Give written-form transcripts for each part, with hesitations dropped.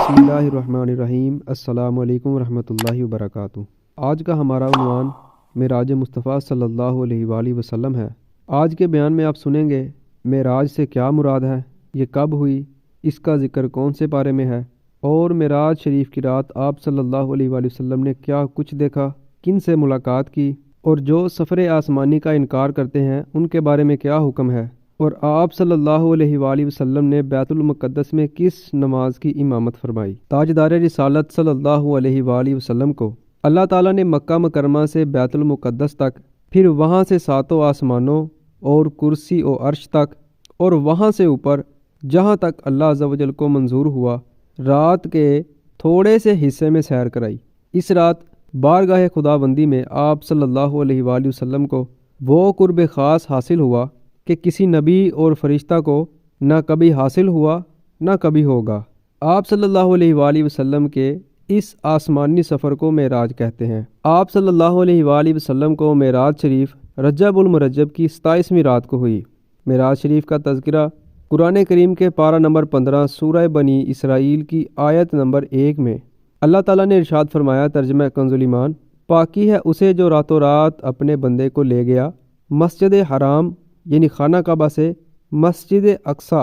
بسم اللہ الرحمن الرحیم۔ السلام علیکم ورحمۃ اللہ وبرکاتہ۔ آج کا ہمارا عنوان معراج مصطفیٰ صلی اللہ علیہ وآلہ وسلم ہے۔ آج کے بیان میں آپ سنیں گے معراج سے کیا مراد ہے، یہ کب ہوئی، اس کا ذکر کون سے پارے میں ہے، اور معراج شریف کی رات آپ صلی اللہ علیہ وآلہ وسلم نے کیا کچھ دیکھا، کن سے ملاقات کی، اور جو سفر آسمانی کا انکار کرتے ہیں ان کے بارے میں کیا حکم ہے، اور آپ صلی اللہ علیہ وآلہ وسلم نے بیت المقدس میں کس نماز کی امامت فرمائی۔ تاجدار رسالت صلی اللہ علیہ وآلہ وسلم کو اللہ تعالیٰ نے مکہ مکرمہ سے بیت المقدس تک، پھر وہاں سے ساتوں آسمانوں اور کرسی و عرش تک، اور وہاں سے اوپر جہاں تک اللہ عز و جل کو منظور ہوا، رات کے تھوڑے سے حصے میں سیر کرائی۔ اس رات بارگاہ خدا بندی میں آپ صلی اللہ علیہ وآلہ وسلم کو وہ قرب خاص حاصل ہوا کہ کسی نبی اور فرشتہ کو نہ کبھی حاصل ہوا نہ کبھی ہوگا۔ آپ صلی اللہ علیہ وآلہ وسلم کے اس آسمانی سفر کو معراج کہتے ہیں۔ آپ صلی اللہ علیہ وآلہ وسلم کو معراج شریف رجب المرجب کی 27ویں رات کو ہوئی۔ معراج شریف کا تذکرہ قرآن کریم کے پارہ نمبر 15 سورہ بنی اسرائیل کی آیت نمبر 1 میں اللہ تعالیٰ نے ارشاد فرمایا، ترجمہ کنز ایمان، پاکی ہے اسے جو راتوں رات اپنے بندے کو لے گیا مسجد حرام یعنی خانہ کعبہ سے مسجد اقصی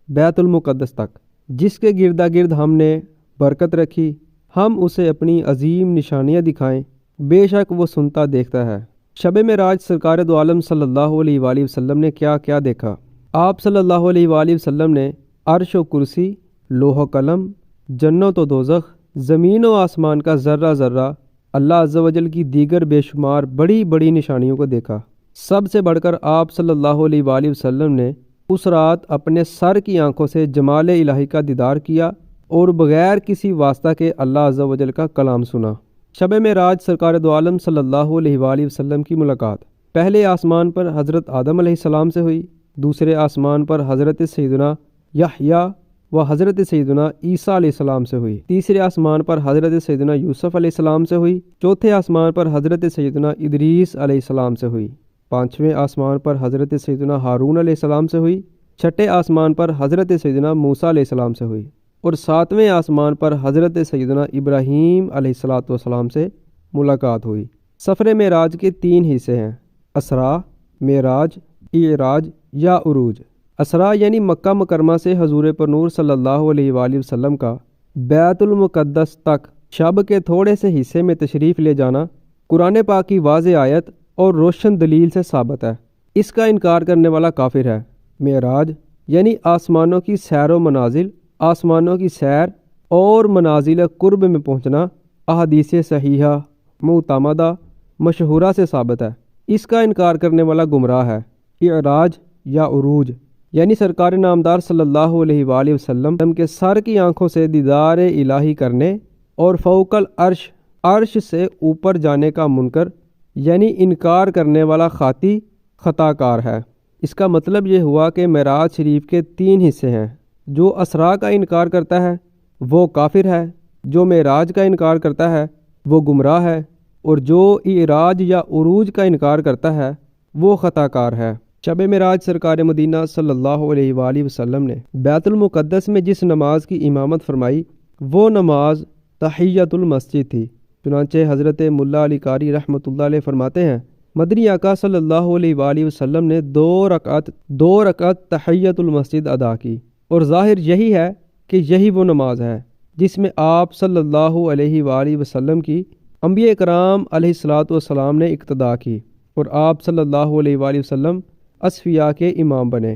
بیت المقدس تک، جس کے گردا گرد ہم نے برکت رکھی، ہم اسے اپنی عظیم نشانیاں دکھائیں، بے شک وہ سنتا دیکھتا ہے۔ شب معراج سرکار دو عالم صلی اللہ علیہ وآلہ وسلم نے کیا کیا دیکھا؟ آپ صلی اللہ علیہ وآلہ وسلم نے عرش و کرسی، لوح و قلم، جنت و دوزخ، زمین و آسمان کا ذرہ ذرہ، اللہ عز و جل کی دیگر بے شمار بڑی بڑی نشانیوں کو دیکھا۔ سب سے بڑھ کر آپ صلی اللہ علیہ وآلہ وسلم نے اس رات اپنے سر کی آنکھوں سے جمال الہی کا دیدار کیا اور بغیر کسی واسطہ کے اللہ عز و جل کا کلام سنا۔ شب معراج سرکار دو عالم صلی اللہ علیہ وآلہ وسلم کی ملاقات پہلے آسمان پر حضرت آدم علیہ السلام سے ہوئی، دوسرے آسمان پر حضرت سیدنا یحییٰ و حضرت سیدنا عیسیٰ علیہ السلام سے ہوئی، تیسرے آسمان پر حضرت سیدنا یوسف علیہ السلام سے ہوئی، چوتھے آسمان پر حضرت سیدنا ادریس علیہ السلام سے ہوئی، پانچویں آسمان پر حضرت سیدنا ہارون علیہ السلام سے ہوئی، چھٹے آسمان پر حضرت سیدنا موسیٰ علیہ السلام سے ہوئی، اور ساتویں آسمان پر حضرت سیدنا ابراہیم علیہ السلام سے ملاقات ہوئی۔ سفر معراج کے 3 حصے ہیں: اسراء، معراج، اعراج یا عروج۔ اسراء یعنی مکہ مکرمہ سے حضور پر نور صلی اللہ علیہ وآلہ وسلم کا بیت المقدس تک شب کے تھوڑے سے حصے میں تشریف لے جانا قرآن پاک کی واضح آیت اور روشن دلیل سے ثابت ہے، اس کا انکار کرنے والا کافر ہے۔ معراج یعنی آسمانوں کی سیر و منازل، آسمانوں کی سیر اور منازل قرب میں پہنچنا احادیث صحیحہ معتمدہ مشہورہ سے ثابت ہے، اس کا انکار کرنے والا گمراہ ہے۔ اعراج یا عروج یعنی سرکار نامدار صلی اللہ علیہ وآلہ وسلم کے سر کی آنکھوں سے دیدار الہی کرنے اور فوق العرش، عرش سے اوپر جانے کا منکر یعنی انکار کرنے والا خاطی خطا کار ہے۔ اس کا مطلب یہ ہوا کہ معراج شریف کے 3 حصے ہیں۔ جو اسراء کا انکار کرتا ہے وہ کافر ہے، جو معراج کا انکار کرتا ہے وہ گمراہ ہے، اور جو اعراج یا عروج کا انکار کرتا ہے وہ خطا کار ہے۔ شب معراج سرکار مدینہ صلی اللہ علیہ وآلہ وسلم نے بیت المقدس میں جس نماز کی امامت فرمائی وہ نماز تحیۃ المسجد تھی۔ چنانچہ حضرت ملا علی قاری رحمۃ اللہ علیہ فرماتے ہیں، مدنی آقا صلی اللہ علیہ وآلہ وسلم نے 2 رکعت تحیۃ المسجد ادا کی، اور ظاہر یہی ہے کہ یہی وہ نماز ہے جس میں آپ صلی اللہ علیہ وآلہ وسلم کی انبیاء کرام علیہ الصلاۃ والسلام نے اقتدا کی، اور آپ صلی اللہ علیہ وآلہ وسلم اصفیاء کے امام بنے۔